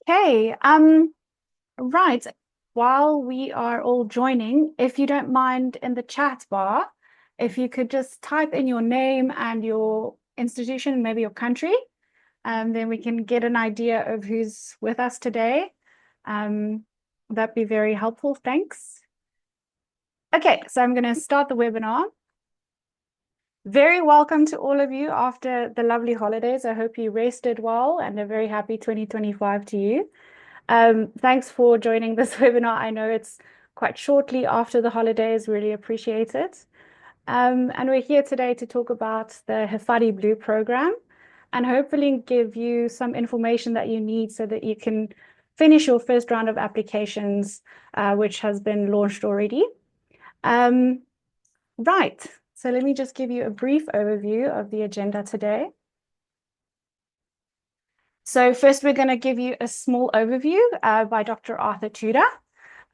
Okay, right. While we are all joining, if you don't mind in the chat bar, if you could just type in your name and your institution, maybe your country, then we can get an idea of who's with us today. Um, that'd be very helpful. Thanks. Okay, so I'm going to start the webinar. Very welcome to all of you after the lovely holidays. I hope you rested well and a very happy 2025 to you. Thanks for joining this webinar. I know it's quite shortly after the holidays, really appreciate it. And we're here today to talk about the Hifadhi Blu Programme and hopefully give you some information that you need so that you can finish your first round of applications, which has been launched already. Right, so let me just give you a brief overview of the agenda today. So first, we're going to give you a small overview by Dr. Arthur Tudor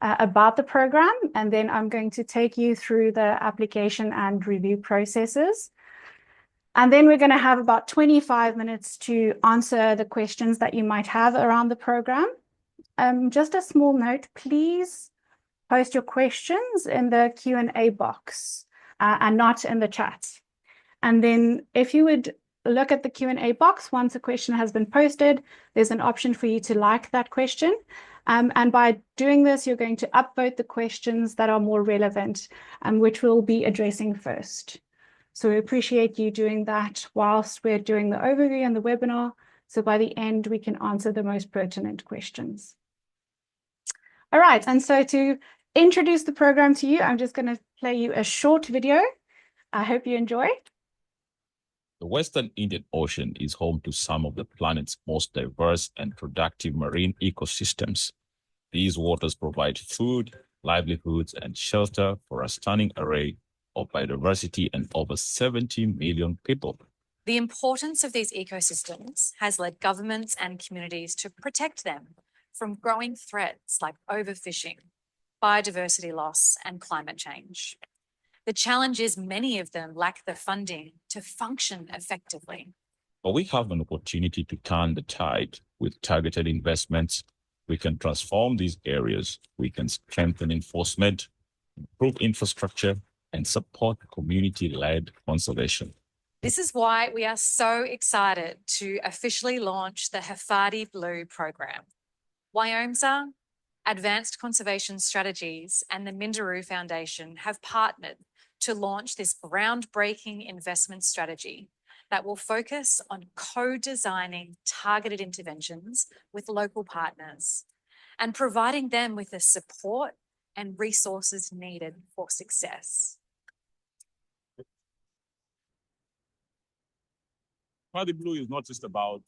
about the program, and then I'm going to take you through the application and review processes. And then we're going to have about 25 minutes to answer the questions that you might have around the program. Just a small note, please post your questions in the Q&A box and not in the chat. And then if you would look at the Q&A box, once a question has been posted, there's an option for you to like that question. And by doing this, you're going to upvote the questions that are more relevant, which we'll be addressing first. So we appreciate you doing that whilst we're doing the overview and the webinar. So by the end, we can answer the most pertinent questions. All right, and so to introduce the program to you, I'm just going to play you a short video. I hope you enjoy. The Western Indian Ocean is home to some of the planet's most diverse and productive marine ecosystems. These waters provide food, livelihoods, and shelter for a stunning array of biodiversity and over 70 million people. The importance of these ecosystems has led governments and communities to protect them from growing threats like overfishing, biodiversity loss, and climate change. The challenge is many of them lack the funding to function effectively. But we have an opportunity to turn the tide with targeted investments. We can transform these areas. We can strengthen enforcement, improve infrastructure, and support community-led conservation. This is why we are so excited to officially launch the Hifadhi Blu Programme. WIOMSA, Advanced Conservation Strategies, and the Minderoo Foundation have partnered to launch this groundbreaking investment strategy that will focus on co-designing targeted interventions with local partners and providing them with the support and resources needed for success. Hifadhi Blu is not just about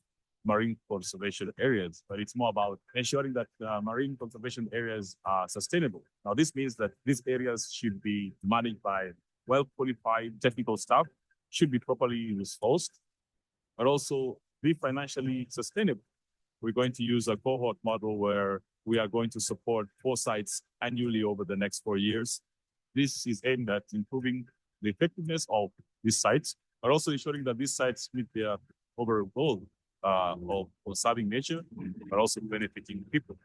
marine conservation areas, but it's more about ensuring that marine conservation areas are sustainable. Now, this means that these areas should be managed by well-qualified technical staff, should be properly resourced, but also be financially sustainable. We're going to use a cohort model where we are going to support 4 sites annually over the next 4 years. This is aimed at improving the effectiveness of these sites, but also ensuring that these sites meet their overall goal of conserving nature, but also benefiting people.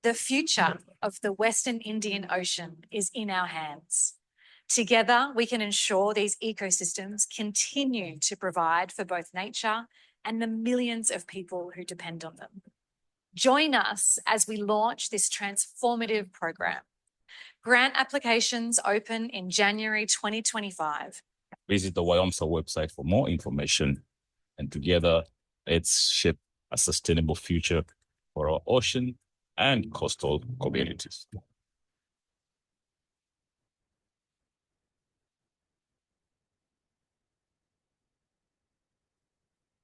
The future of the Western Indian Ocean is in our hands. Together, we can ensure these ecosystems continue to provide for both nature and the millions of people who depend on them. Join us as we launch this transformative program. Grant applications open in January 2025. Visit the WIOMSA website for more information, and together, let's shape a sustainable future for our ocean and coastal communities.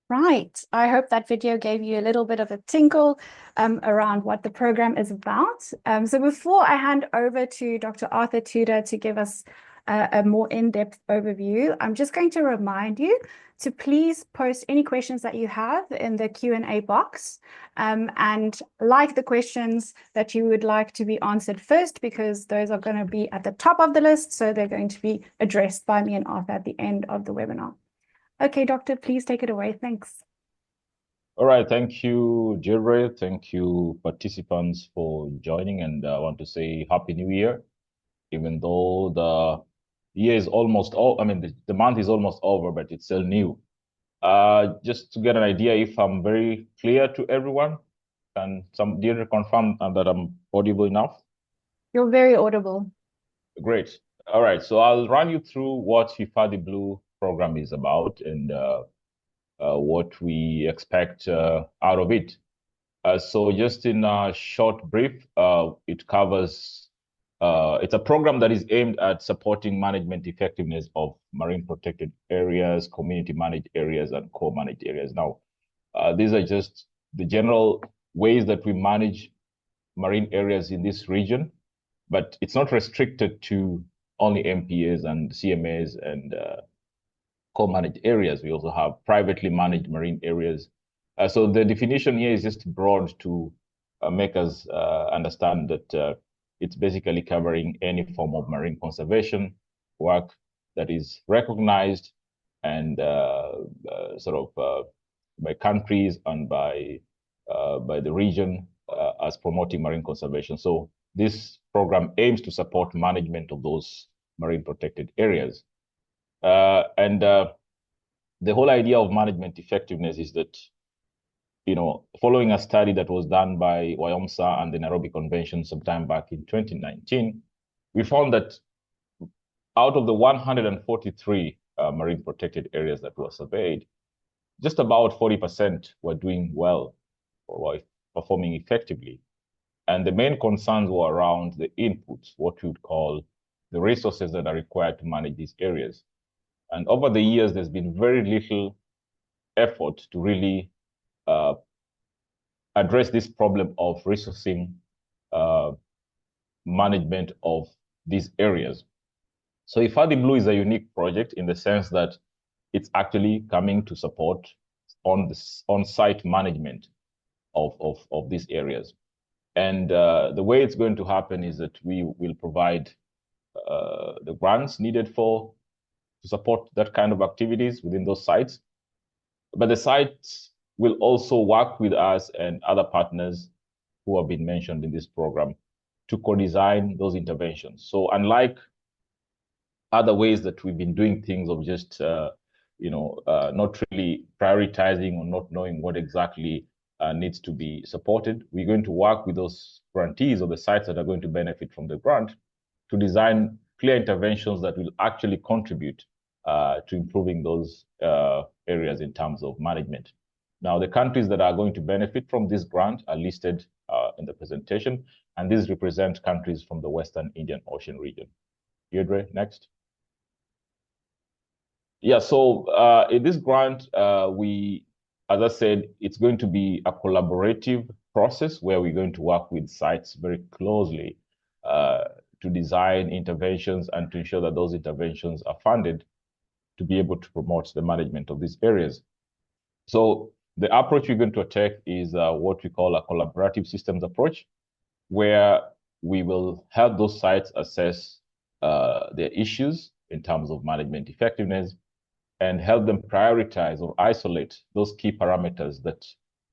Right. I hope that video gave you a little bit of a tinkle around what the program is about. So before I hand over to Dr. Arthur Tudor to give us a more in-depth overview, I'm just going to remind you to please post any questions that you have in the Q&A box and like the questions that you would like to be answered first, because those are going to be at the top of the list. So they're going to be addressed by me and Arthur at the end of the webinar. Okay, Doctor, please take it away. Thanks. All right, thank you, Jure. Thank you, participants, for joining. And I want to say Happy New Year, even though the year is almost all, I mean, the month is almost over, but it's still new. Just to get an idea if I'm very clear to everyone, can some Deirdre confirm that I'm audible enough? You're very audible. Great. All right, so I'll run you through what Hifadhi Blu program is about and what we expect out of it. So just in a short brief, it covers, it's a program that is aimed at supporting management effectiveness of marine protected areas, community managed areas, and co-managed areas. Now, these are just the general ways that we manage marine areas in this region, but it's not restricted to only MPAs and CMAs and co-managed areas. We also have privately managed marine areas. So the definition here is just broad to make us understand that it's basically covering any form of marine conservation work that is recognized and by countries and by the region as promoting marine conservation. So this program aims to support management of those marine protected areas. The whole idea of management effectiveness is that, following a study that was done by WIOMSA and the Nairobi Convention sometime back in 2019, we found that out of the 143 marine protected areas that were surveyed, just about 40% were doing well or were performing effectively. And the main concerns were around the inputs, what we would call the resources that are required to manage these areas. And over the years, there's been very little effort to really address this problem of resourcing management of these areas. So Hifadhi Blu is a unique project in the sense that it's actually coming to support on-site management of these areas. And the way it's going to happen is that we will provide the grants needed to support that kind of activities within those sites. But the sites will also work with us and other partners who have been mentioned in this program to co-design those interventions. So unlike other ways that we've been doing things of just, not really prioritizing or not knowing what exactly needs to be supported, we're going to work with those grantees or the sites that are going to benefit from the grant to design clear interventions that will actually contribute to improving those areas in terms of management. Now, the countries that are going to benefit from this grant are listed in the presentation, and these represent countries from the Western Indian Ocean region. Deirdre, next. Yeah, so in this grant, as I said, it's going to be a collaborative process where we're going to work with sites very closely to design interventions and to ensure that those interventions are funded to be able to promote the management of these areas. So the approach we're going to take is what we call a collaborative systems approach, where we will help those sites assess their issues in terms of management effectiveness and help them prioritize or isolate those key parameters that,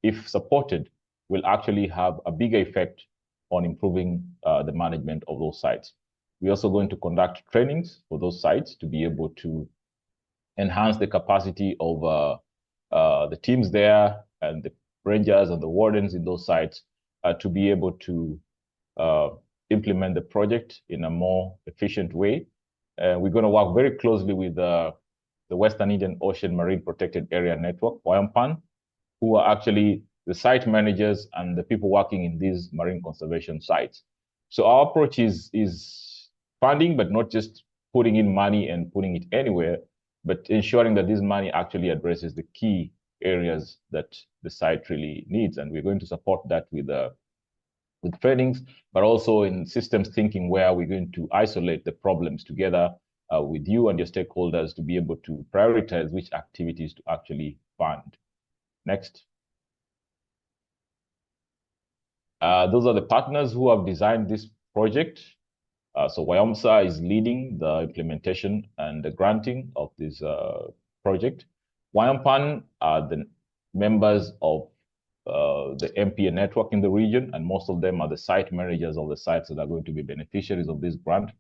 if supported, will actually have a bigger effect on improving the management of those sites. We're also going to conduct trainings for those sites to be able to enhance the capacity of the teams there and the rangers and the wardens in those sites to be able to implement the project in a more efficient way. We're going to work very closely with the Western Indian Ocean Marine Protected Area Network, WIOMPAN, who are actually the site managers and the people working in these marine conservation sites. So our approach is funding, but not just putting in money and putting it anywhere, but ensuring that this money actually addresses the key areas that the site really needs. And we're going to support that with trainings, but also in systems thinking, where we're going to isolate the problems together with you and your stakeholders to be able to prioritize which activities to actually fund. Next. Those are the partners who have designed this project. So WIOMSA is leading the implementation and the granting of this project. WIOMPAN are the members of the MPA network in the region, and most of them are the site managers of the sites that are going to be beneficiaries of this grant.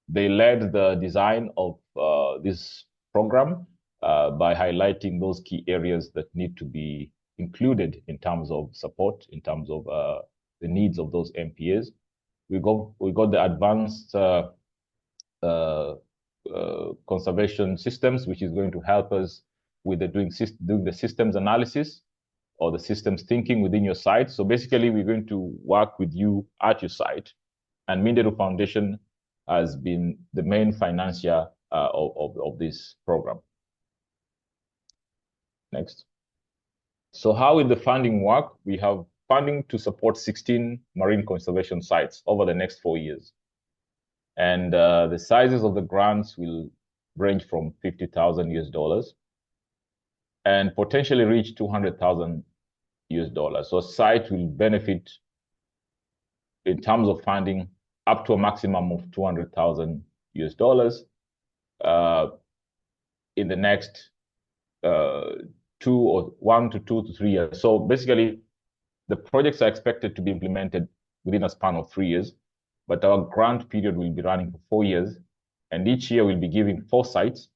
They led the design of this program by highlighting those key areas that need to be included in terms of support, in terms of the needs of those MPAs. We got the advanced conservation systems, which is going to help us with doing the systems analysis or the systems thinking within your site. So basically, we're going to work with you at your site, and Minderoo Foundation has been the main financier of this program. Next. So how will the funding work? We have funding to support 16 marine conservation sites over the next 4 years. And the sizes of the grants will range from $50,000 and potentially reach $200,000. So a site will benefit in terms of funding up to a maximum of $200,000 in the next 1 to 2 to 3 years. So basically, the projects are expected to be implemented within a span of 3 years, but our grant period will be running for 4 years, and each year we'll be giving 4 sites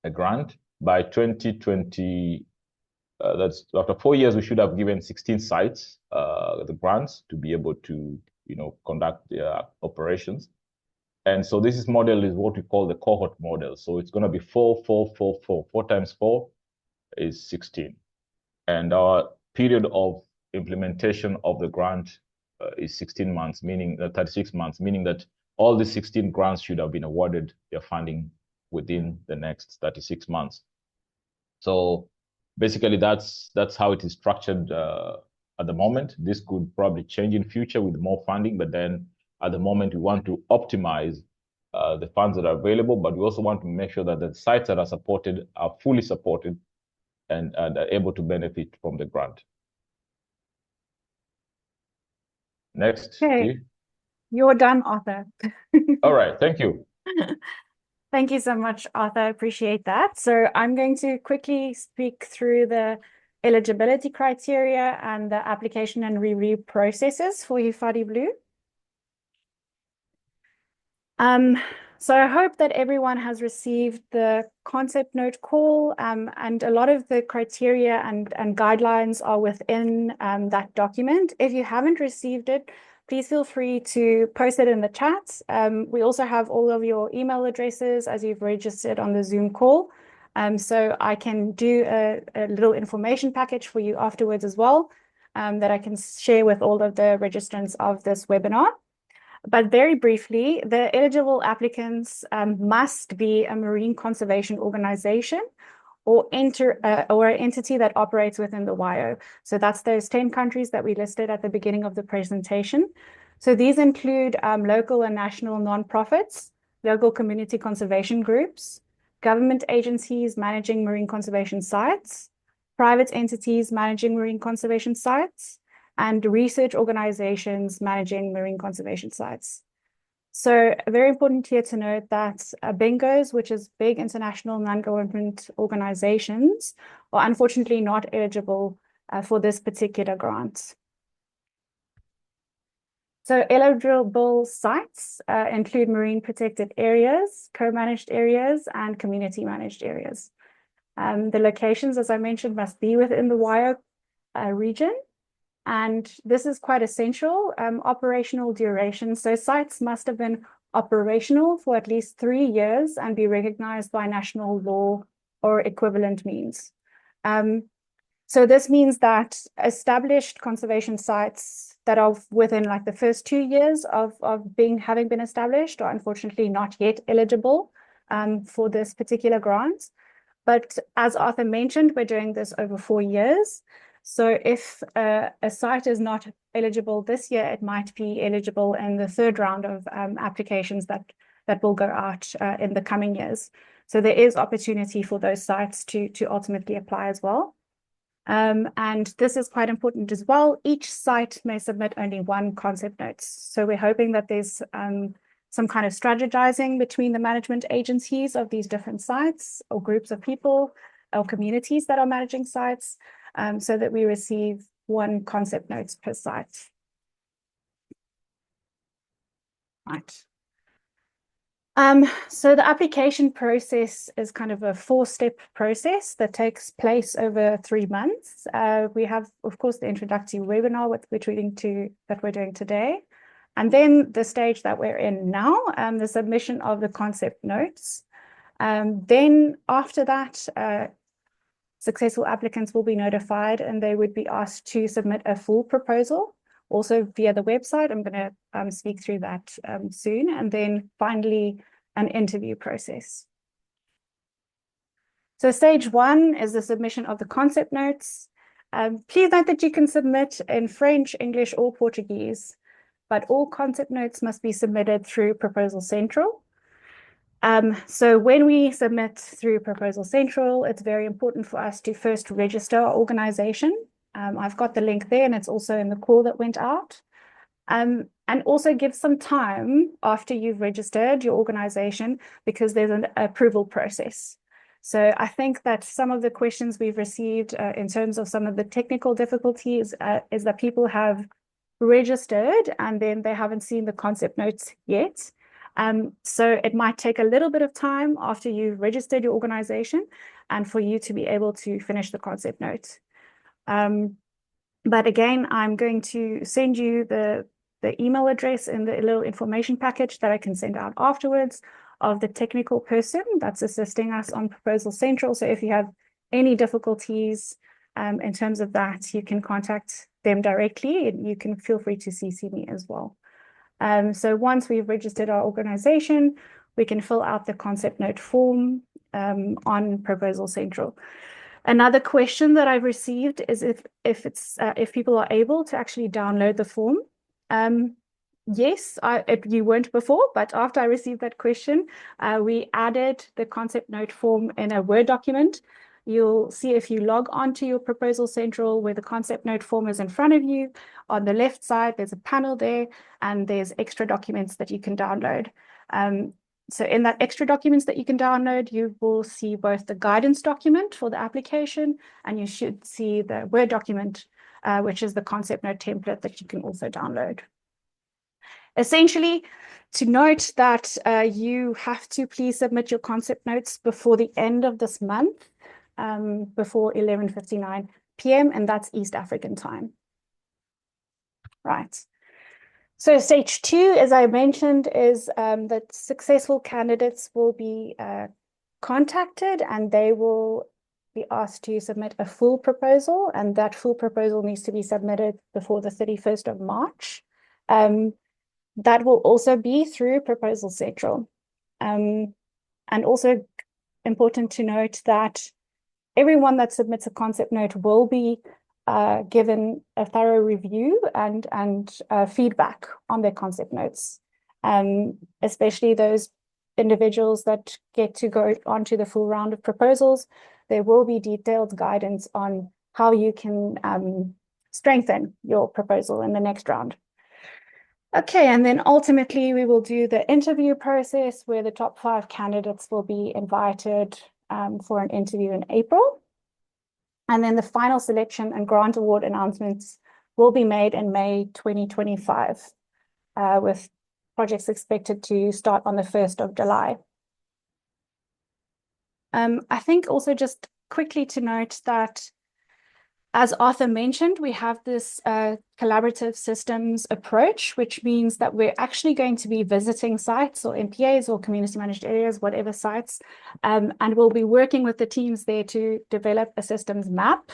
a grant. By 2020, that's after 4 years, we should have given 16 sites the grants to be able to, conduct their operations. And so this model is what we call the cohort model. So it's going to be 4, 4, 4, 4. 4 times 4 is 16. And our period of implementation of the grant is 16 months, meaning 36 months, meaning that all the 16 grants should have been awarded their funding within the next 36 months. So basically, that's how it is structured at the moment. This could probably change in future with more funding, but then at the moment, we want to optimize the funds that are available, but we also want to make sure that the sites that are supported are fully supported and are able to benefit from the grant. Next. Okay. Please. You're done, Arthur. All right, thank you. Thank you so much, Arthur. I appreciate that. So I'm going to quickly speak through the eligibility criteria and the application and review processes for Hifadhi Blu. So I hope that everyone has received the concept note call, and a lot of the criteria and guidelines are within that document. If you haven't received it, please feel free to post it in the chat. We also have all of your email addresses as you've registered on the Zoom call. So I can do a little information package for you afterwards as well, that I can share with all of the registrants of this webinar. But very briefly, the eligible applicants must be a marine conservation organization or an entity that operates within the WIO. So that's those 10 countries that we listed at the beginning of the presentation. So these include local and national nonprofits, local community conservation groups, government agencies managing marine conservation sites, private entities managing marine conservation sites, and research organizations managing marine conservation sites. So very important here to note that BINGOs, which is big international non-government organizations, are unfortunately not eligible for this particular grant. So eligible sites include marine protected areas, co-managed areas, and community managed areas. The locations, as I mentioned, must be within the WIO region. And this is quite essential, operational duration. So sites must have been operational for at least 3 years and be recognized by national law or equivalent means. So this means that established conservation sites that are within like the first 2 years of having been established are unfortunately not yet eligible for this particular grant. But as Arthur mentioned, we're doing this over 4 years. So if a site is not eligible this year, it might be eligible in the 3rd round of applications that will go out in the coming years. So there is opportunity for those sites to ultimately apply as well. And this is quite important as well. Each site may submit only 1 concept note. So we're hoping that there's some kind of strategizing between the management agencies of these different sites or groups of people or communities that are managing sites. so that we receive 1 concept notes per site. Right. So the application process is kind of a 4-step process that takes place over 3 months. We have, of course, the introductory webinar that we're doing today. And then the stage that we're in now, the submission of the concept notes. Then after that, successful applicants will be notified and they would be asked to submit a full proposal, also via the website. I'm going to speak through that soon. And then finally, an interview process. So stage 1 is the submission of the concept notes. Please note that you can submit in French, English, or Portuguese, but all concept notes must be submitted through Proposal Central. So when we submit through Proposal Central, it's very important for us to first register our organization. I've got the link there and it's also in the call that went out. And also give some time after you've registered your organization because there's an approval process. So I think that some of the questions we've received in terms of some of the technical difficulties is that people have registered and then they haven't seen the concept notes yet. So it might take a little bit of time after you've registered your organization and for you to be able to finish the concept notes. But again, I'm going to send you the email address in the little information package that I can send out afterwards of the technical person that's assisting us on Proposal Central. So if you have any difficulties in terms of that, you can contact them directly and you can feel free to CC me as well. So once we've registered our organization, we can fill out the concept note form on Proposal Central. Another question that I've received is if people are able to actually download the form. Yes, you weren't before, but after I received that question, we added the concept note form in a Word document. You'll see if you log on to your Proposal Central where the concept note form is in front of you, on the left side, there's a panel there, and there's extra documents that you can download. So in that extra documents that you can download, you will see both the guidance document for the application, and you should see the Word document, which is the concept note template that you can also download. Essentially, to note that you have to please submit your concept notes before the end of this month, before 11:59 p.m., and that's East African time. Right. So stage 2, as I mentioned, is that successful candidates will be contacted and they will be asked to submit a full proposal, and that full proposal needs to be submitted before the 31st of March. That will also be through Proposal Central. And also important to note that everyone that submits a concept note will be given a thorough review and feedback on their concept notes, especially those individuals that get to go on to the full round of proposals. There will be detailed guidance on how you can strengthen your proposal in the next round. Okay, and then ultimately we will do the interview process where the top 5 candidates will be invited for an interview in April. And then the final selection and grant award announcements will be made in May 2025, with projects expected to start on the 1st of July. I think also just quickly to note that, as Arthur mentioned, we have this collaborative systems approach, which means that we're actually going to be visiting sites or MPAs or community managed areas, whatever sites, and we'll be working with the teams there to develop a systems map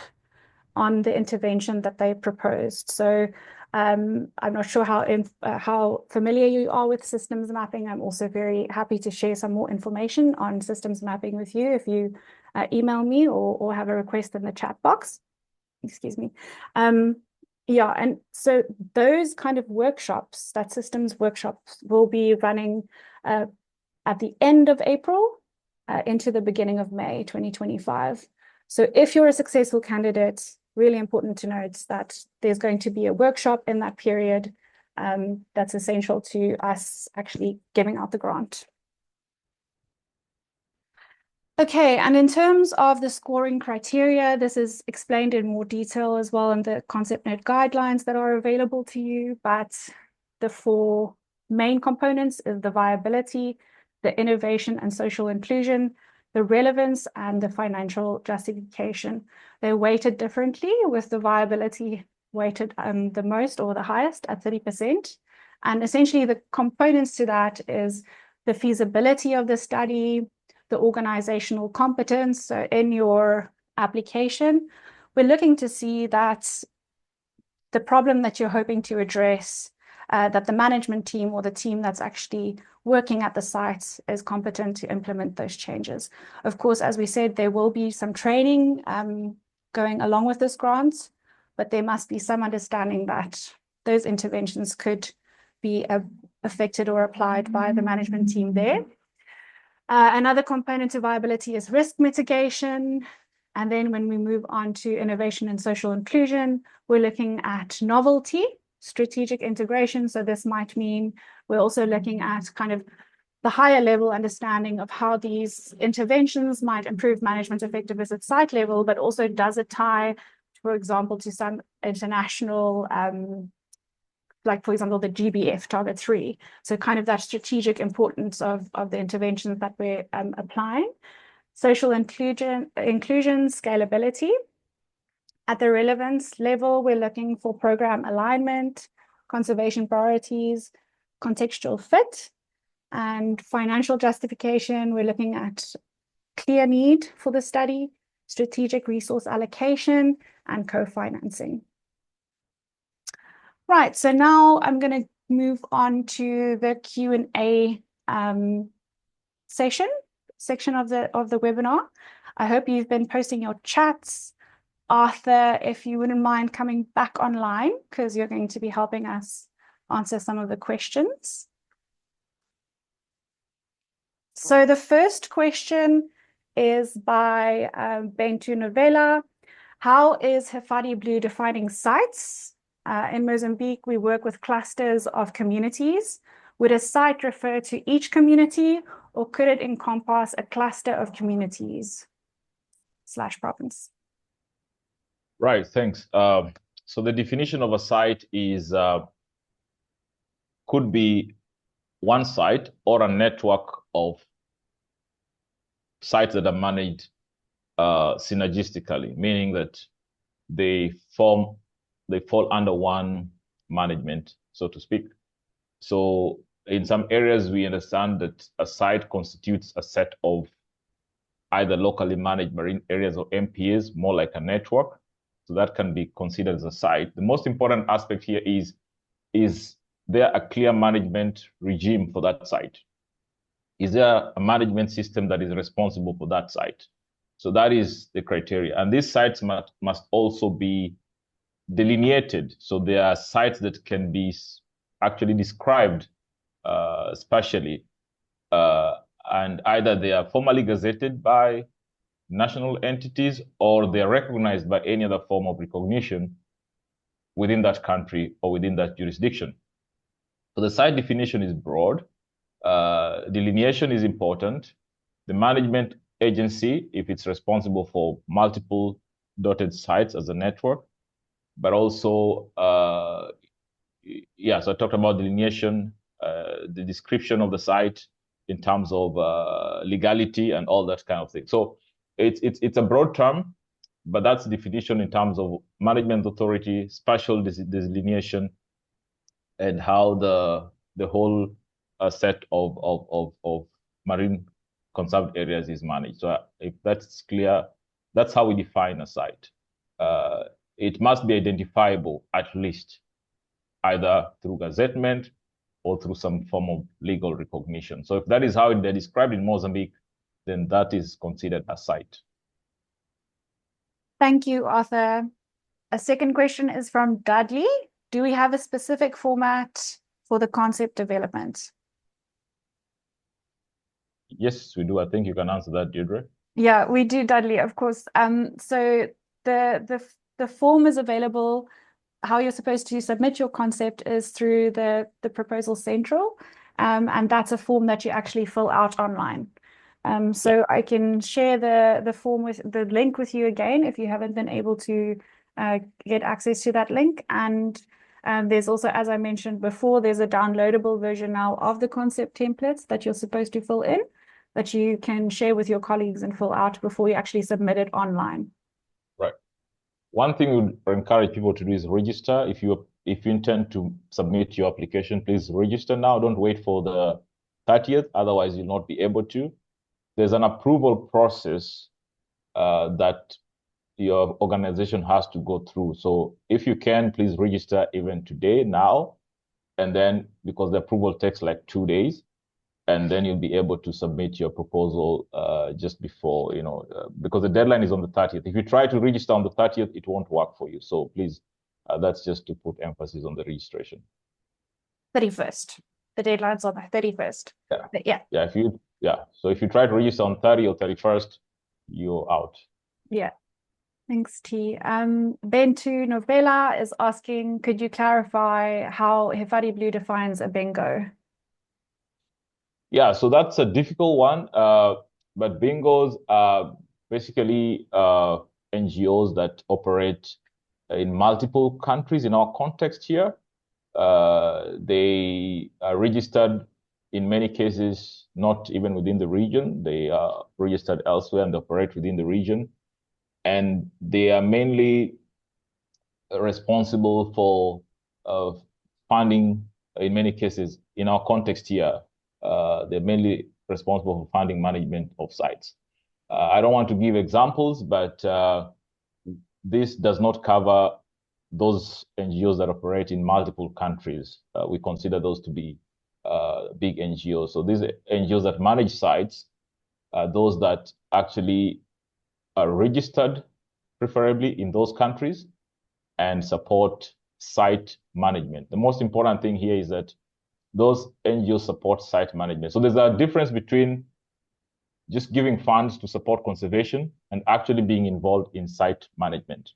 on the intervention that they proposed. So I'm not sure how familiar you are with systems mapping. I'm also very happy to share some more information on systems mapping with you if you email me or have a request in the chat box. Excuse me. Yeah, and so those kind of workshops, that systems workshops, will be running at the end of April into the beginning of May 2025. So if you're a successful candidate, really important to note that there's going to be a workshop in that period that's essential to us actually giving out the grant. Okay, and in terms of the scoring criteria, this is explained in more detail as well in the concept note guidelines that are available to you, but the four main components is the viability, the innovation and social inclusion, the relevance, and the financial justification. They're weighted differently, with the viability weighted the most or the highest at 30%. And essentially the components to that is the feasibility of the study, the organizational competence. So in your application, we're looking to see that the problem that you're hoping to address, that the management team or the team that's actually working at the sites is competent to implement those changes. Of course, as we said, there will be some training going along with this grant, but there must be some understanding that those interventions could be affected or applied by the management team there. Another component of viability is risk mitigation. And then when we move on to innovation and social inclusion, we're looking at novelty, strategic integration. So this might mean we're also looking at kind of the higher level understanding of how these interventions might improve management effectiveness at site level, but also does it tie, for example, to some international like, for example, the GBF target 3. So kind of that strategic importance of the interventions that we're applying. Social inclusion, scalability. At the relevance level, we're looking for program alignment, conservation priorities, contextual fit, and financial justification. We're looking at clear need for the study, strategic resource allocation, and co-financing. Right, so now I'm going to move on to the Q&A section of the webinar. I hope you've been posting your chats. Arthur, if you wouldn't mind coming back online, because you're going to be helping us answer some of the questions. So the first question is by Bentu Novella. How is Hifadhi Blu defining sites? In Mozambique, we work with clusters of communities. Would a site refer to each community, or could it encompass a cluster of communities / province? Right, thanks. So the definition of a site is could be one site or a network of sites that are managed synergistically, meaning that they fall under one management, so to speak. So in some areas, we understand that a site constitutes a set of either locally managed marine areas or MPAs, more like a network. So that can be considered as a site. The most important aspect here is there a clear management regime for that site? Is there a management system that is responsible for that site? So that is the criteria. And these sites must also be delineated. So there are sites that can be actually described spatially, and either they are formally gazetted by national entities or they are recognized by any other form of recognition within that country or within that jurisdiction. So the site definition is broad. Delineation is important. The management agency, if it's responsible for multiple dotted sites as a network, but also, so I talked about delineation, the description of the site in terms of legality and all that kind of thing. So it's a broad term, but that's the definition in terms of management authority, spatial delineation, and how the whole set of marine conserved areas is managed. So if that's clear, that's how we define a site. It must be identifiable at least, either through gazettement or through some form of legal recognition. So if that is how they're described in Mozambique, then that is considered a site. Thank you, Arthur. A second question is from Dudley. Do we have a specific format for the concept development? Yes, we do. I think you can answer that, Deirdre. Yeah, we do, Dudley, of course. So the form is available. How you're supposed to submit your concept is through the Proposal Central, and that's a form that you actually fill out online. So I can share the form with the link with you again if you haven't been able to get access to that link. And there's also, as I mentioned before, there's a downloadable version now of the concept templates that you're supposed to fill in, that you can share with your colleagues and fill out before you actually submit it online. Right. One thing we would encourage people to do is register. If you intend to submit your application, please register now. Don't wait for the 30th, otherwise you'll not be able to. There's an approval process that your organization has to go through. So if you can, please register even today, now, and then because the approval takes like 2 days, and then you'll be able to submit your proposal just before, because the deadline is on the 30th. If you try to register on the 30th, it won't work for you. So please, that's just to put emphasis on the registration. 31st. The deadline's on the 31st. Yeah. But yeah. So if you try to register on 30 or 31st, you're out. Yeah. Thanks, T. Bentu Novella is asking, could you clarify how Hifadhi Blu defines a bingo? Yeah, so that's a difficult one. But bingos are basically NGOs that operate in multiple countries in our context here. They are registered in many cases, not even within the region. They are registered elsewhere and operate within the region. And they are mainly responsible for funding, in many cases, in our context here. They're mainly responsible for funding management of sites. I don't want to give examples, but this does not cover those NGOs that operate in multiple countries. We consider those to be big NGOs. So these NGOs that manage sites are those that actually are registered, preferably in those countries, and support site management. The most important thing here is that those NGOs support site management. So there's a difference between just giving funds to support conservation and actually being involved in site management.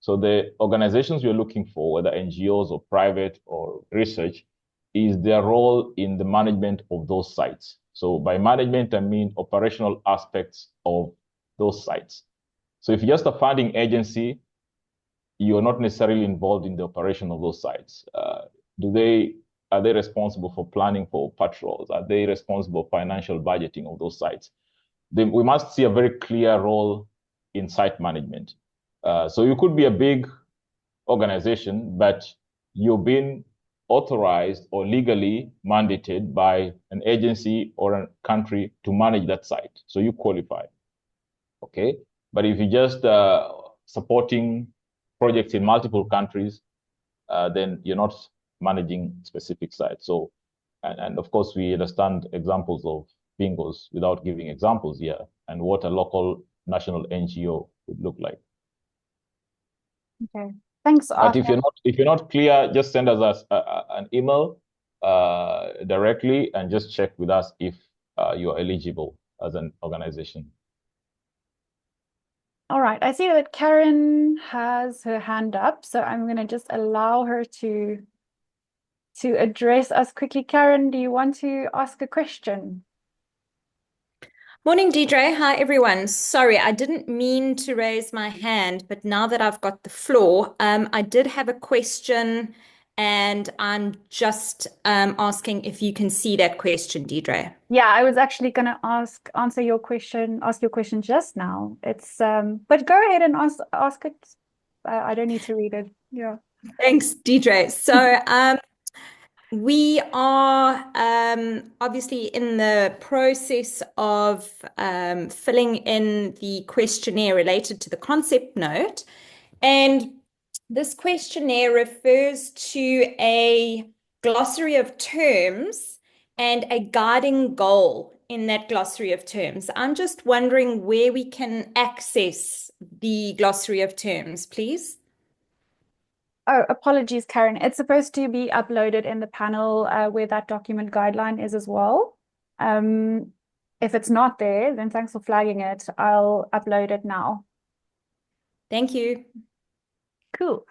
So the organizations you're looking for, whether NGOs or private or research, is their role in the management of those sites. So by management, I mean operational aspects of those sites. So if you're just a funding agency, you're not necessarily involved in the operation of those sites. Are they responsible for planning for patrols? Are they responsible for financial budgeting of those sites? We must see a very clear role in site management. So you could be a big organization, but you've been authorized or legally mandated by an agency or a country to manage that site. So you qualify. Okay. But if you're just supporting projects in multiple countries, then you're not managing specific sites. So, and of course, we understand examples of bingos without giving examples here and what a local national NGO would look like. Okay, thanks, Arthur. But if you're not clear, just send us an email directly and just check with us if you are eligible as an organization. All right, I see that Karen has her hand up, so I'm going to just allow her to address us quickly. Karen, do you want to ask a question? Morning, Deidre. Hi, everyone. Sorry, I didn't mean to raise my hand, but now that I've got the floor, I did have a question, and I'm just asking if you can see that question, Deidre. Yeah, I was actually going to ask your question just now. It's but go ahead and ask it. I don't need to read it. Yeah. Thanks, Deidre. So we are obviously in the process of filling in the questionnaire related to the concept note. And this questionnaire refers to a glossary of terms and a guiding goal in that glossary of terms. I'm just wondering where we can access the glossary of terms, please. Oh, apologies, Karen. It's supposed to be uploaded in the panel where that document guideline is as well. If it's not there, then thanks for flagging it. I'll upload it now. Thank you. Cool.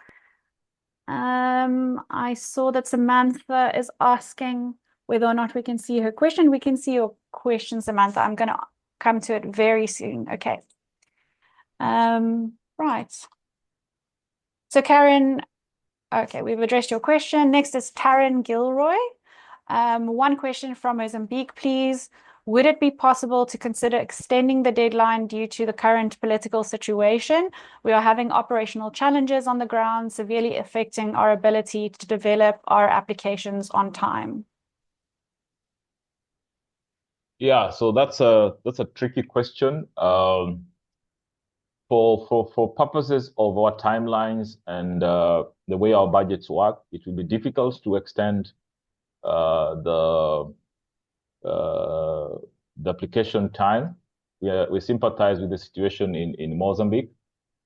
I saw that Samantha is asking whether or not we can see her question. We can see your question, Samantha. I'm going to come to it very soon. Okay. Right. So Karen, okay, we've addressed your question. Next is Taryn Gilroy. One question from Mozambique, please. Would it be possible to consider extending the deadline due to the current political situation? We are having operational challenges on the ground, severely affecting our ability to develop our applications on time. Yeah, so that's a tricky question. For purposes of our timelines and the way our budgets work, it will be difficult to extend the application time. We sympathize with the situation in Mozambique.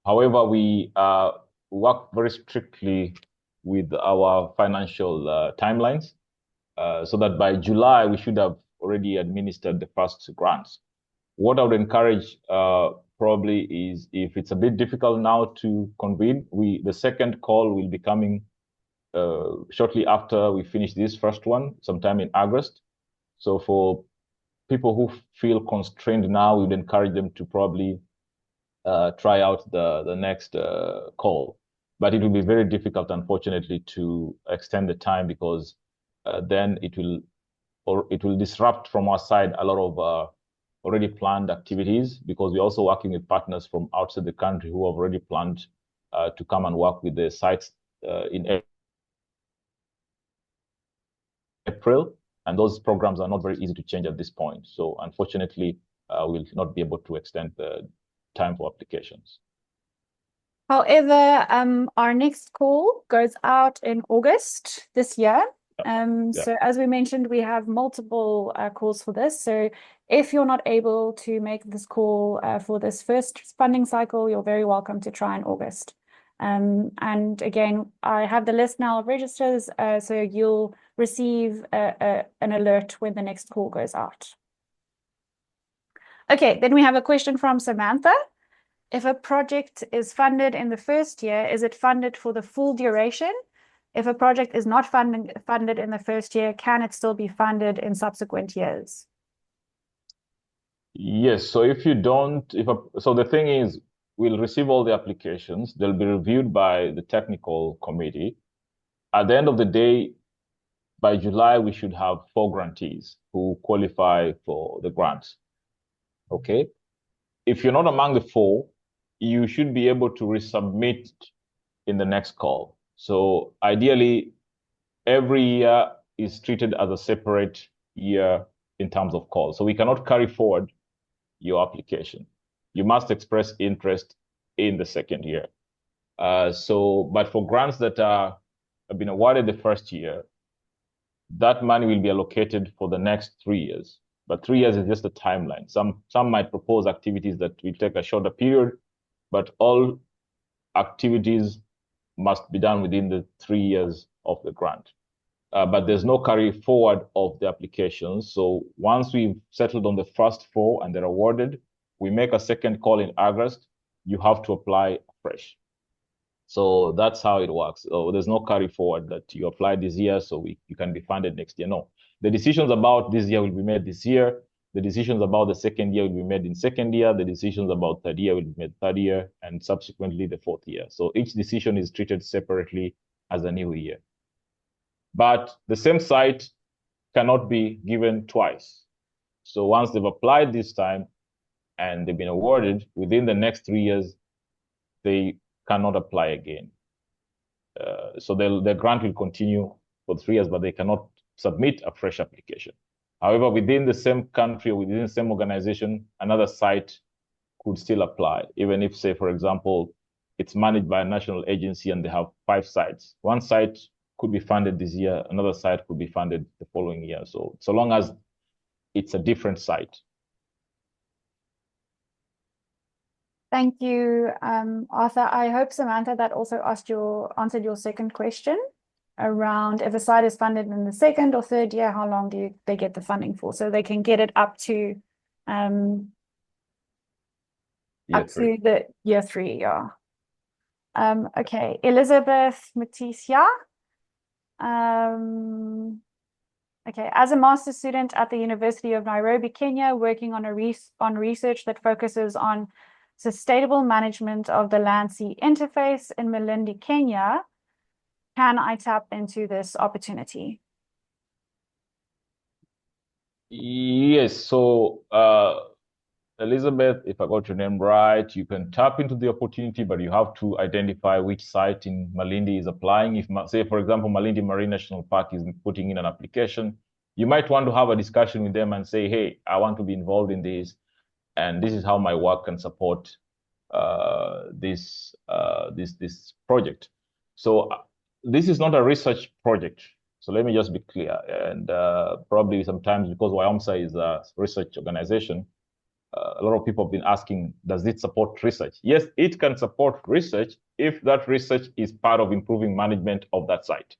However, we work very strictly with our financial timelines, so that by July we should have already administered the first grants. What I would encourage probably is, if it's a bit difficult now to convene, the second call will be coming shortly after we finish this first one, sometime in August. So for people who feel constrained now, we would encourage them to probably try out the next call. But it will be very difficult, unfortunately, to extend the time, because then it will disrupt from our side a lot of already planned activities, because we're also working with partners from outside the country who have already planned to come and work with the sites in April. And those programs are not very easy to change at this point. So unfortunately, we'll not be able to extend the time for applications. However, our next call goes out in August this year. So as we mentioned, we have multiple calls for this. So if you're not able to make this call for this first funding cycle, you're very welcome to try in August. And again, I have the list now of registers, so you'll receive an alert when the next call goes out. Okay, then we have a question from Samantha. If a project is funded in the first year, is it funded for the full duration? If a project is not funded in the first year, can it still be funded in subsequent years? Yes, so if you don't, so the thing is, we'll receive all the applications. They'll be reviewed by the technical committee. At the end of the day, by July, we should have 4 grantees who qualify for the grants. Okay. If you're not among the 4, you should be able to resubmit in the next call. So ideally, every year is treated as a separate year in terms of calls. So we cannot carry forward your application. You must express interest in the second year. But for grants that have been awarded the first year, that money will be allocated for the next 3 years. But 3 years is just a timeline. Some might propose activities that will take a shorter period, but all activities must be done within the 3 years of the grant. But there's no carry forward of the applications. So once we've settled on the first 4 and they're awarded, we make a second call in August, you have to apply fresh. So that's how it works. So there's no carry forward that you apply this year, so you can be funded next year. No, the decisions about this year will be made this year. The decisions about the second year will be made in second year. The decisions about third year will be made third year, and subsequently the fourth year. So each decision is treated separately as a new year. But the same site cannot be given twice. So once they've applied this time and they've been awarded, within the next 3 years, they cannot apply again. So the grant will continue for 3 years, but they cannot submit a fresh application. However, within the same country or within the same organization, another site could still apply, even if, say, for example, it's managed by a national agency and they have 5 sites. One site could be funded this year, another site could be funded the following year. So long as it's a different site. Thank you, Arthur. I hope, Samantha, that also answered your second question around if a site is funded in the second or third year, how long do they get the funding for? So they can get it up to the year 3, yeah. Okay, Elizabeth Matisia. Okay, as a master's student at the University of Nairobi, Kenya, working on research that focuses on sustainable management of the land-sea interface in Malindi, Kenya, can I tap into this opportunity? Yes, so Elizabeth, if I got your name right, you can tap into the opportunity, but you have to identify which site in Malindi is applying. If, say, for example, Malindi Marine National Park is putting in an application, you might want to have a discussion with them and say, hey, I want to be involved in this, and this is how my work can support this project. So this is not a research project. So let me just be clear. And probably sometimes because WIOMSA is a research organization, a lot of people have been asking, does it support research? Yes, it can support research if that research is part of improving management of that site.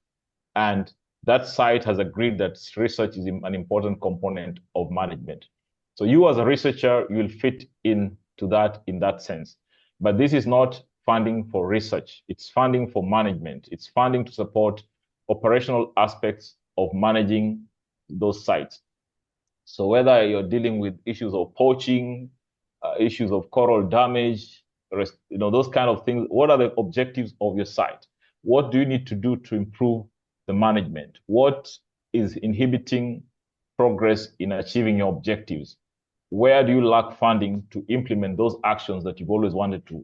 And that site has agreed that research is an important component of management. So you as a researcher, you will fit into that in that sense. But this is not funding for research. It's funding for management. It's funding to support operational aspects of managing those sites. So whether you're dealing with issues of poaching, issues of coral damage, those kind of things, what are the objectives of your site? What do you need to do to improve the management? What is inhibiting progress in achieving your objectives? Where do you lack funding to implement those actions that you've always wanted to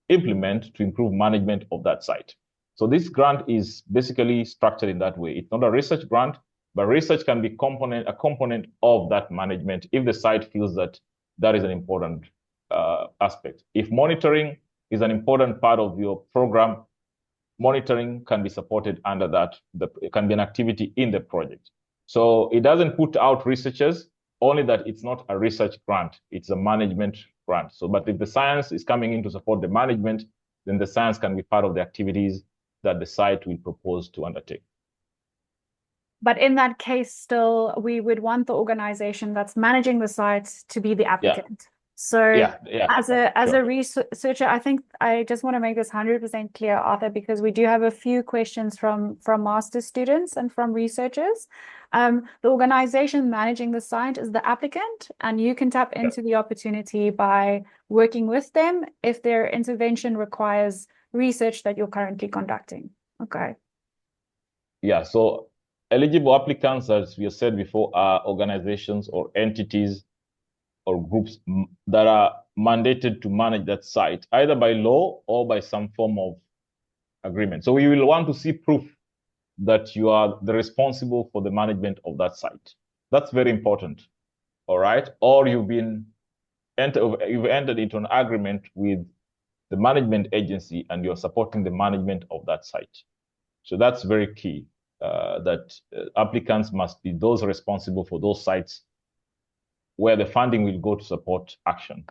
implement to improve management of that site? So this grant is basically structured in that way. It's not a research grant, but research can be a component of that management if the site feels that that is an important aspect. If monitoring is an important part of your program, monitoring can be supported under that. It can be an activity in the project. So it doesn't put out researchers, only that it's not a research grant, it's a management grant. So, but if the science is coming in to support the management, then the science can be part of the activities that the site will propose to undertake. But in that case, still, we would want the organization that's managing the site to be the applicant. Yeah. So as sure. a researcher, I think I just want to make this 100% clear, Arthur, because we do have a few questions from master's students and from researchers. The organization managing the site is the applicant, and you can tap into the opportunity by working with them if their intervention requires research that you're currently conducting. Okay. Yeah, so eligible applicants, as we have said before, are organizations or entities or groups that are mandated to manage that site, either by law or by some form of agreement. So we will want to see proof that you are the responsible for the management of that site. That's very important, all right? Or you've entered into an agreement with the management agency and you're supporting the management of that site. So that's very key, that applicants must be those responsible for those sites where the funding will go to support action.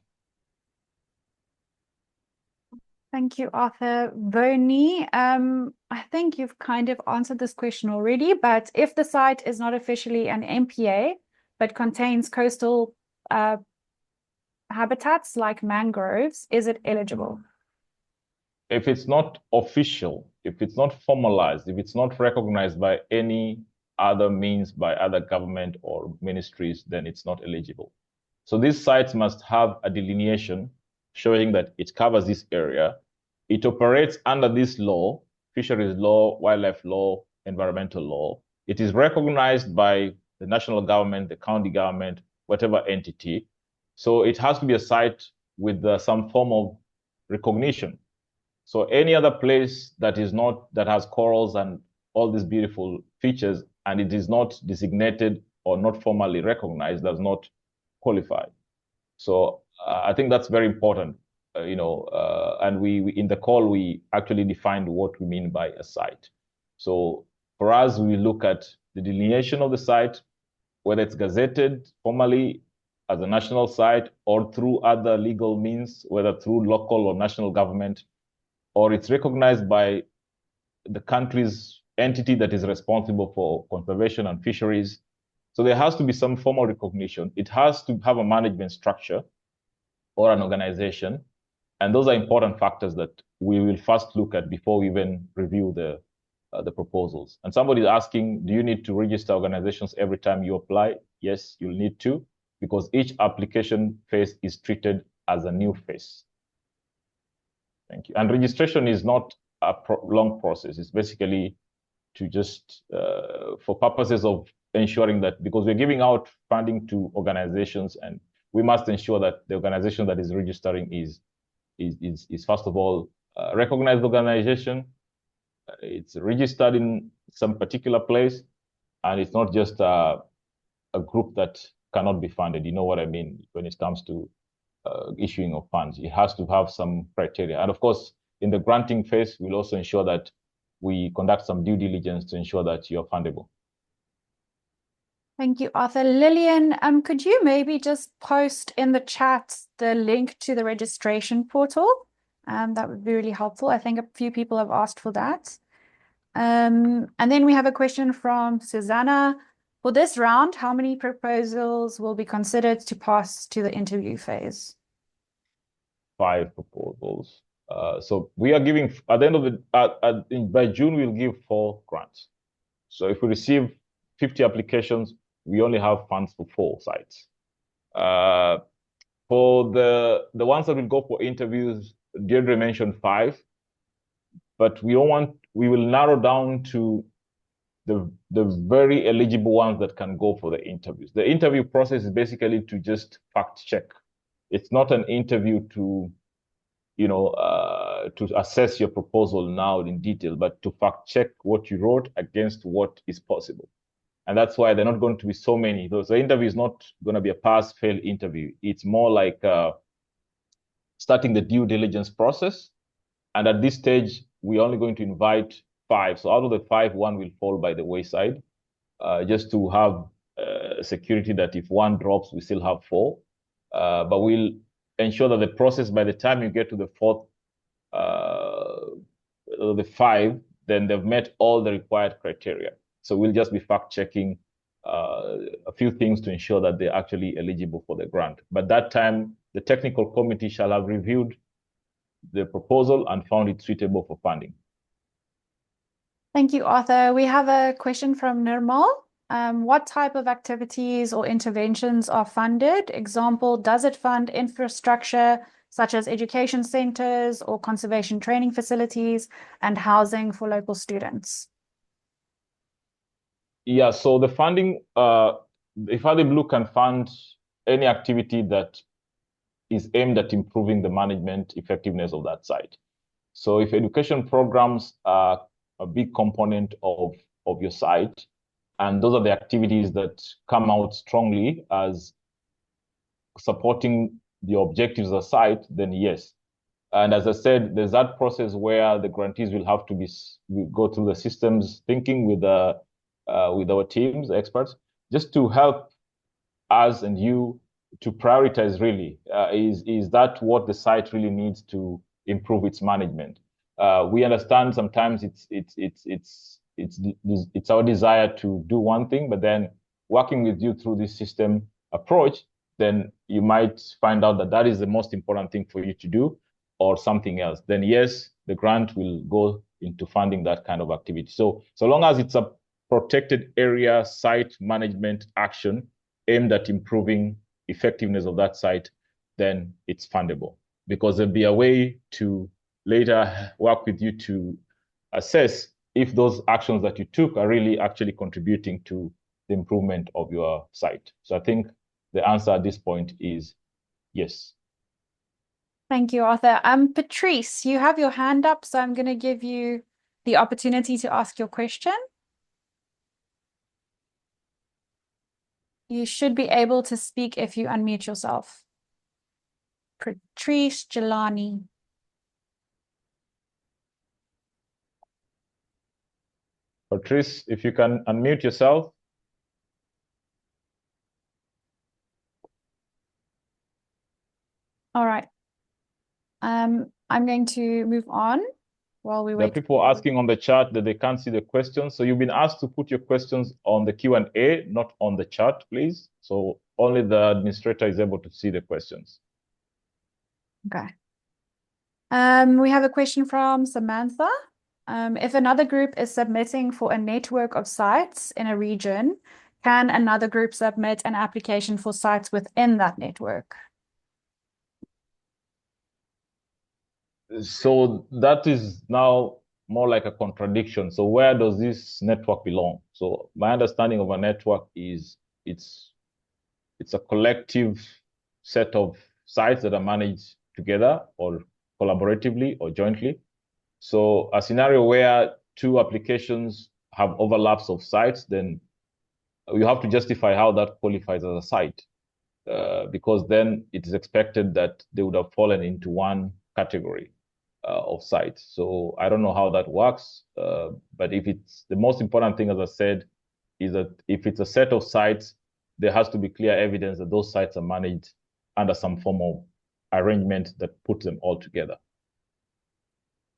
Thank you, Arthur. Voni, I think you've kind of answered this question already, but if the site is not officially an MPA, but contains coastal habitats like mangroves, is it eligible? If it's not official, if it's not formalized, if it's not recognized by any other means, by other government or ministries, then it's not eligible. So these sites must have a delineation showing that it covers this area. It operates under this law, fisheries law, wildlife law, environmental law. It is recognized by the national government, the county government, whatever entity. So it has to be a site with some form of recognition. So any other place that has corals and all these beautiful features, and it is not designated or not formally recognized, does not qualify. So I think that's very important, and we in the call, we actually defined what we mean by a site. So for us, we look at the delineation of the site, whether it's gazetted formally as a national site or through other legal means, whether through local or national government, or it's recognized by the country's entity that is responsible for conservation and fisheries. So there has to be some formal recognition. It has to have a management structure or an organization. And those are important factors that we will first look at before we even review the the proposals. And somebody is asking, do you need to register organizations every time you apply? Yes, you'll need to, because each application phase is treated as a new phase. Thank you. And registration is not a long process. It's basically to just, for purposes of ensuring that, because we're giving out funding to organizations, and we must ensure that the organization that is registering is first of all, a recognized organization. It's registered in some particular place, and it's not just a group that cannot be funded. You know what I mean when it comes to issuing of funds. It has to have some criteria. And of course, in the granting phase, we'll also ensure that we conduct some due diligence to ensure that you're fundable. Thank you, Arthur. Lillian, could you maybe just post in the chat the link to the registration portal? That would be really helpful. I think a few people have asked for that. And then we have a question from Susanna. For this round, how many proposals will be considered to pass to the interview phase? 5 proposals. So we are giving, at the end of the, by June, we'll give 4 grants. So if we receive 50 applications, we only have funds for 4 sites. For the ones that will go for interviews, Deirdre mentioned 5, but we will narrow down to the very eligible ones that can go for the interviews. The interview process is basically to just fact check. It's not an interview to, to assess your proposal now in detail, but to fact check what you wrote against what is possible. And that's why they're not going to be so many. The interview is not going to be a pass-fail interview. It's more like starting the due diligence process. And at this stage, we're only going to invite 5. So out of the 5, 1 will fall by the wayside, just to have security that if 1 drops, we still have 4. But we'll ensure that the process, by the time you get to the 4th, the 5, then they've met all the required criteria. So we'll just be fact-checking a few things to ensure that they're actually eligible for the grant. But that time, the technical committee shall have reviewed the proposal and found it suitable for funding. Thank you, Arthur. We have a question from Nirmal. What type of activities or interventions are funded? Example, does it fund infrastructure such as education centers or conservation training facilities and housing for local students? Yeah, so the funding, Hifadhi Blu can fund any activity that is aimed at improving the management effectiveness of that site. So if education programs are a big component of your site, and those are the activities that come out strongly as supporting the objectives of the site, then yes. And as I said, there's that process where the grantees will have to go through the systems thinking with our teams, experts, just to help us and you to prioritize really, is that what the site really needs to improve its management? We understand sometimes it's our desire to do one thing, but then working with you through this system approach, then you might find out that that is the most important thing for you to do or something else. Then yes, the grant will go into funding that kind of activity. So long as it's a protected area site management action aimed at improving effectiveness of that site, then it's fundable, because there'll be a way to later work with you to assess if those actions that you took are really actually contributing to the improvement of your site. So I think the answer at this point is yes. Thank you, Arthur. Patrice, you have your hand up, so I'm going to give you the opportunity to ask your question. You should be able to speak if you unmute yourself. Patrice Jelani. Patrice, if you can unmute yourself. All right. I'm going to move on while we wait. There are people asking on the chat that they can't see the questions. So you've been asked to put your questions on the Q&A, not on the chat, please. So only the administrator is able to see the questions. Okay. We have a question from Samantha. If another group is submitting for a network of sites in a region, can another group submit an application for sites within that network? So that is now more like a contradiction. So where does this network belong? So my understanding of a network is it's a collective set of sites that are managed together or collaboratively or jointly. So a scenario where two applications have overlaps of sites, then you have to justify how that qualifies as a site, because then it is expected that they would have fallen into one category of sites. So I don't know how that works, but if it's the most important thing, as I said, is that if it's a set of sites, there has to be clear evidence that those sites are managed under some form of arrangement that puts them all together.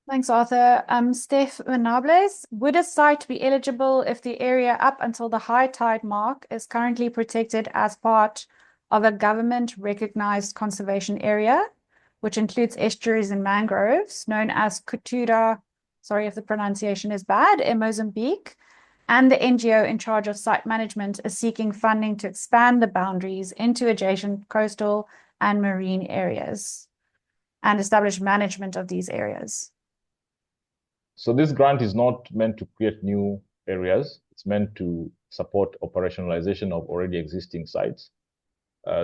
Thanks, Arthur. Steph Manables, would a site be eligible if the area up until the high tide mark is currently protected as part of a government-recognized conservation area, which includes estuaries and mangroves, known as Kutura, sorry if the pronunciation is bad, in Mozambique, and the NGO in charge of site management is seeking funding to expand the boundaries into adjacent coastal and marine areas and establish management of these areas? So this grant is not meant to create new areas. It's meant to support operationalization of already existing sites.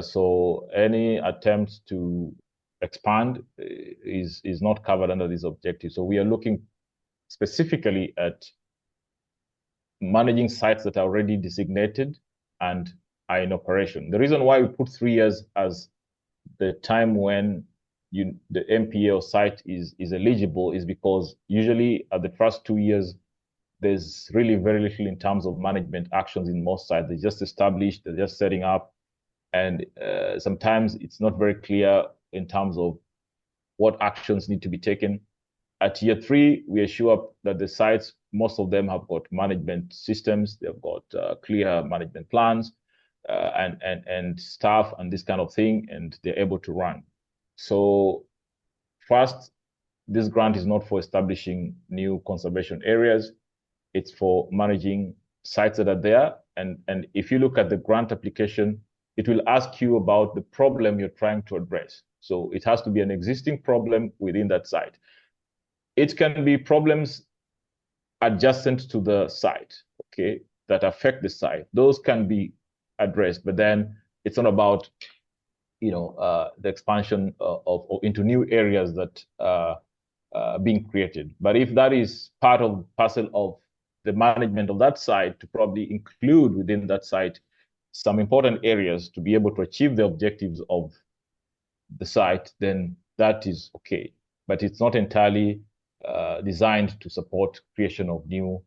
So any attempt to expand is not covered under this objective. So we are looking specifically at managing sites that are already designated and are in operation. The reason why we put 3 years as the time when the MPA or site is eligible is because usually at the first 2 years, there's really very little in terms of management actions in most sites. They're just established, they're just setting up. And sometimes it's not very clear in terms of what actions need to be taken. At year 3, we assure that the sites, most of them have got management systems, they've got clear management plans and staff and this kind of thing, and they're able to run. So first, this grant is not for establishing new conservation areas. It's for managing sites that are there. And if you look at the grant application, it will ask you about the problem you're trying to address. So it has to be an existing problem within that site. It can be problems adjacent to the site, okay, that affect the site. Those can be addressed, but then it's not about, the expansion of into new areas that are being created. But if that is part of parcel of the management of that site, to probably include within that site some important areas to be able to achieve the objectives of the site, then that is okay. But it's not entirely designed to support creation of new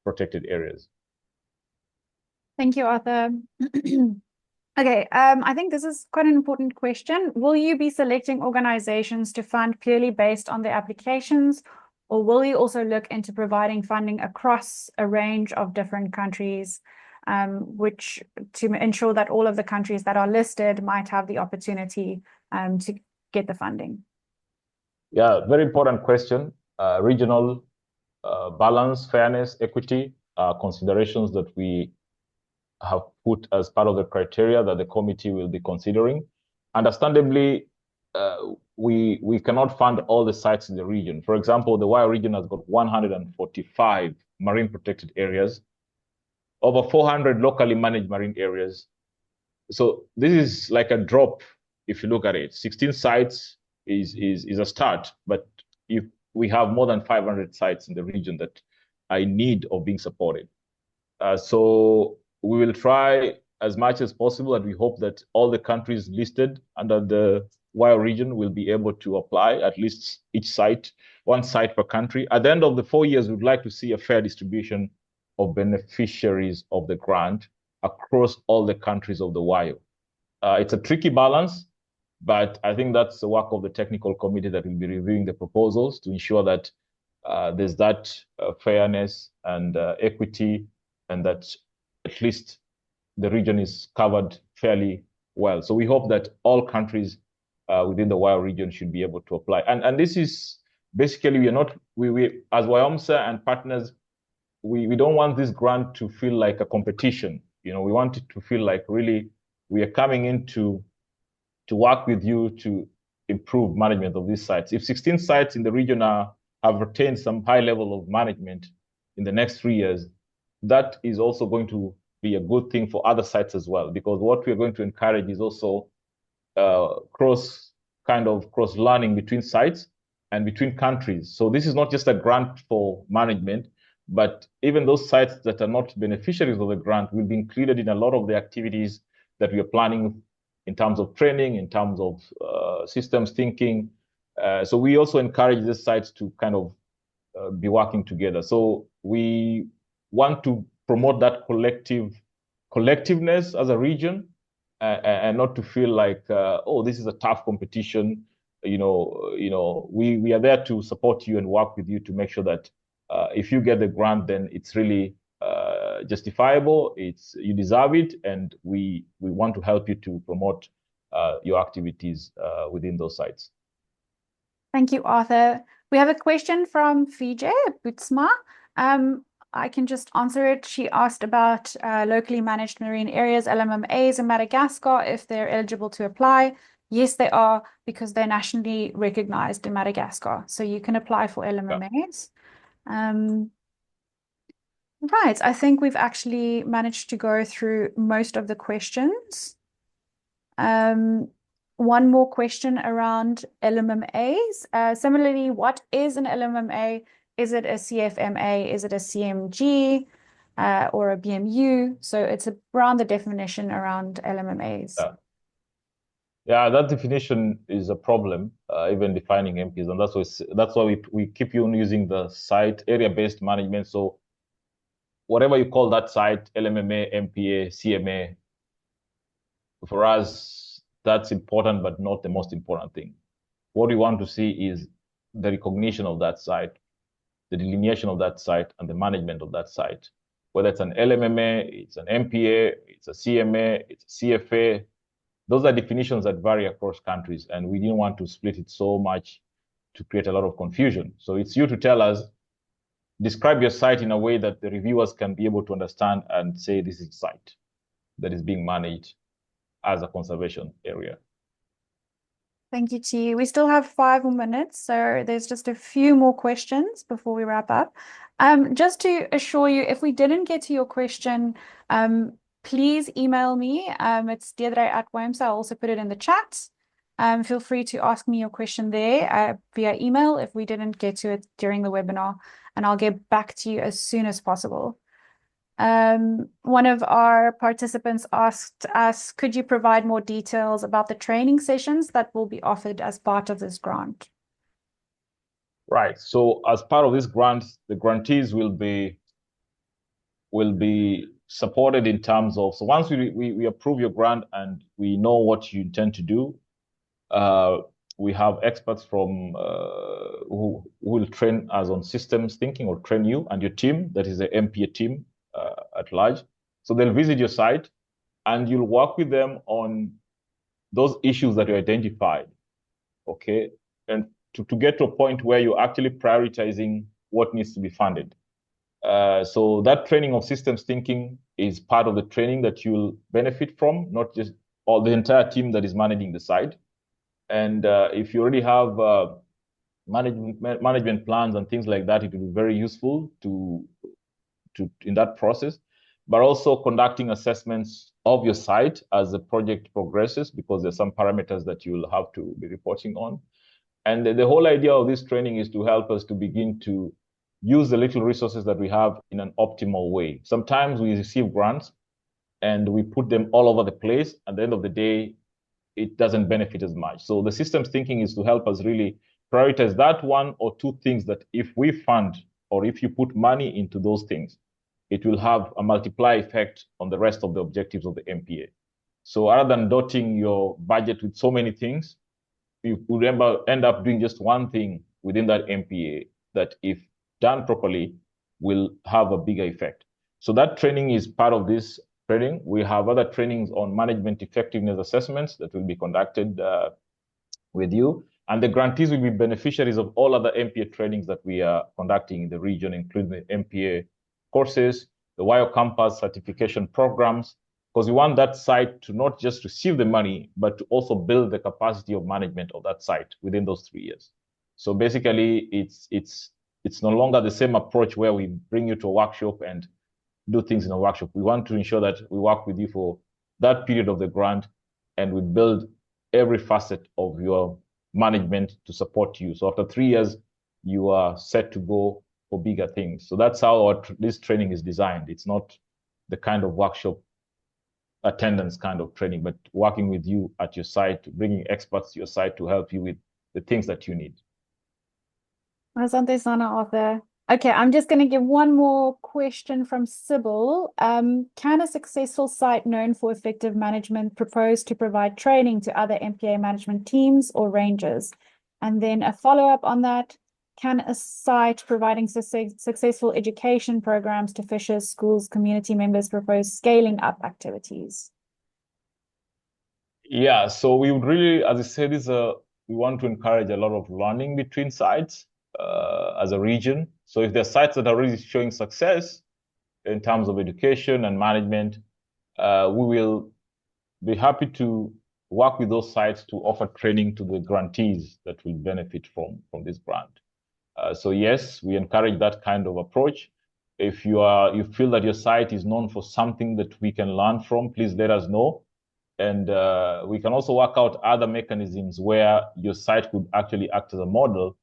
protected areas. Thank you, Arthur. Okay, I think this is quite an important question. Will you be selecting organizations to fund purely based on their applications, or will you also look into providing funding across a range of different countries, which to ensure that all of the countries that are listed might have the opportunity to get the funding? Yeah, very important question. Regional balance, fairness, equity are considerations that we have put as part of the criteria that the committee will be considering. Understandably, we cannot fund all the sites in the region. For example, the WIO region has got 145 marine protected areas, over 400 locally managed marine areas. So this is like a drop if you look at it. 16 sites is a start, but if we have more than 500 sites in the region that are in need of being supported. So we will try as much as possible, and we hope that all the countries listed under the WIO region will be able to apply, at least each site, one site per country. At the end of the 4 years, we'd like to see a fair distribution of beneficiaries of the grant across all the countries of the WIO. It's a tricky balance, but I think that's the work of the technical committee that will be reviewing the proposals to ensure that there's that fairness and equity, and that at least the region is covered fairly well. So we hope that all countries within the WIO region should be able to apply. And this is basically we as WIOMSA and partners, we don't want this grant to feel like a competition. We want it to feel like really we are coming in to work with you to improve management of these sites. If 16 sites in the region have retained some high level of management in the next 3 years, that is also going to be a good thing for other sites as well, because what we're going to encourage is also cross learning between sites and between countries. So this is not just a grant for management, but even those sites that are not beneficiaries of the grant will be included in a lot of the activities that we are planning in terms of training, in terms of systems thinking. So we also encourage these sites to kind of be working together. So we want to promote that collectiveness as a region, and not to feel like, oh, this is a tough competition. We are there to support you and work with you to make sure that if you get the grant, then it's really justifiable. You deserve it, and we want to help you to promote your activities within those sites. Thank you, Arthur. We have a question from Fije Butsma. I can just answer it. She asked about locally managed marine areas, LMMAs in Madagascar, if they're eligible to apply. Yes, they are, because they're nationally recognized in Madagascar. So you can apply for LMMAs. Right, I think we've actually managed to go through most of the questions. One more question around LMMAs. Similarly, what is an LMMA? Is it a CFMA? Is it a CMG or a BMU? So it's around the definition around LMMAs. Yeah, that definition is a problem, even defining MPs, and that's why we keep on using the site area-based management. So whatever you call that site, LMMA, MPA, CMA, for us, that's important, but not the most important thing. What we want to see is the recognition of that site, the delineation of that site, and the management of that site. Whether it's an LMMA, it's an MPA, it's a CMA, it's a CFA. Those are definitions that vary across countries, and we didn't want to split it so much to create a lot of confusion. So it's you to tell us, describe your site in a way that the reviewers can be able to understand and say this is a site that is being managed as a conservation area. Thank you, T. We still have 5 more minutes, so there's just a few more questions before we wrap up. Just to assure you, if we didn't get to your question, please email me. It's Deirdre@WIOMSA. I'll also put it in the chat. Feel free to ask me your question there via email if we didn't get to it during the webinar, and I'll get back to you as soon as possible. One of our participants asked us, could you provide more details about the training sessions that will be offered as part of this grant? Right. So as part of this grant, the grantees will be supported in terms of, so once we approve your grant and we know what you intend to do, we have experts from who will train us on systems thinking, or train you and your team, that is the MPA team at large. So they'll visit your site and you'll work with them on those issues that you identified, okay? And to get to a point where you're actually prioritizing what needs to be funded. So that training of systems thinking is part of the training that you'll benefit from, not just all the entire team that is managing the site. And if you already have management plans and things like that, it will be very useful in that process. But also conducting assessments of your site as the project progresses, because there's some parameters that you'll have to be reporting on. And the whole idea of this training is to help us to begin to use the little resources that we have in an optimal way. Sometimes we receive grants and we put them all over the place. At the end of the day, it doesn't benefit as much. So the systems thinking is to help us really prioritize that 1 or 2 things that if we fund, or if you put money into those things, it will have a multiply effect on the rest of the objectives of the MPA. So rather than dotting your budget with so many things, you would end up doing just one thing within that MPA that, if done properly, will have a bigger effect. So that training is part of this training. We have other trainings on management effectiveness assessments that will be conducted with you. And the grantees will be beneficiaries of all other MPA trainings that we are conducting in the region, including the MPA courses, the WIOMPAN certification programs, because we want that site to not just receive the money, but to also build the capacity of management of that site within those 3 years. So basically, it's no longer the same approach where we bring you to a workshop and do things in a workshop. We want to ensure that we work with you for that period of the grant, and we build every facet of your management to support you. So after 3 years, you are set to go for bigger things. So that's how this training is designed. It's not the kind of workshop attendance kind of training, but working with you at your site, bringing experts to your site to help you with the things that you need. Asante sana, Arthur. Okay, I'm just going to give one more question from Sybil. Can a successful site known for effective management propose to provide training to other MPA management teams or ranges? And then a follow-up on that, can a site providing successful education programs to fishers, schools, community members propose scaling up activities? Yeah, so we would really, as I said, we want to encourage a lot of learning between sites as a region. So if there are sites that are really showing success in terms of education and management, we will be happy to work with those sites to offer training to the grantees that will benefit from this grant. So yes, we encourage that kind of approach. If you feel that your site is known for something that we can learn from, please let us know. And we can also work out other mechanisms where your site could actually act as a model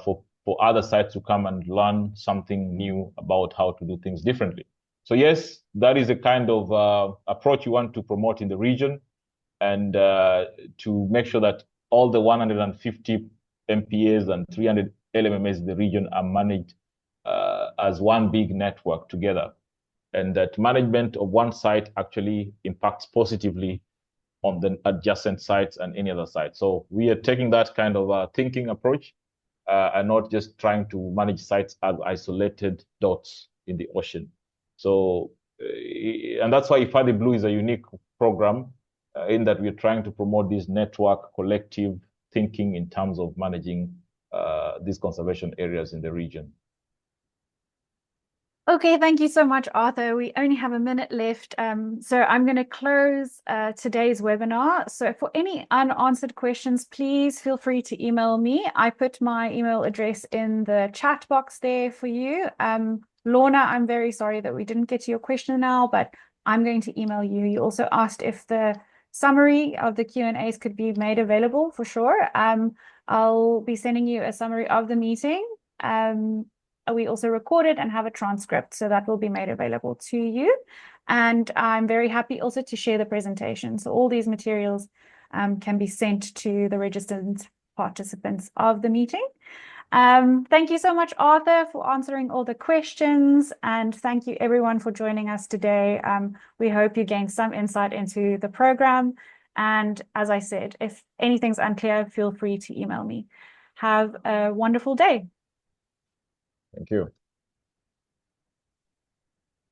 for other sites to come and learn something new about how to do things differently. So yes, that is a kind of approach you want to promote in the region, and to make sure that all the 150 MPAs and 300 LMMAs in the region are managed as one big network together, and that management of one site actually impacts positively on the adjacent sites and any other site. So we are taking that kind of thinking approach and not just trying to manage sites as isolated dots in the ocean. So, and that's why Hifadhi Blu is a unique program in that we're trying to promote this network collective thinking in terms of managing these conservation areas in the region. Okay, thank you so much, Arthur. We only have a minute left. So I'm going to close today's webinar. So for any unanswered questions, please feel free to email me. I put my email address in the chat box there for you. Lorna, I'm very sorry that we didn't get to your question now, but I'm going to email you. You also asked if the summary of the Q&As could be made available, for sure. I'll be sending you a summary of the meeting. We also record it and have a transcript, so that will be made available to you. And I'm very happy also to share the presentation. So all these materials can be sent to the registered participants of the meeting. Thank you so much, Arthur, for answering all the questions. And thank you everyone for joining us today. We hope you gained some insight into the program. And as I said, if anything's unclear, feel free to email me. Have a wonderful day. Thank you.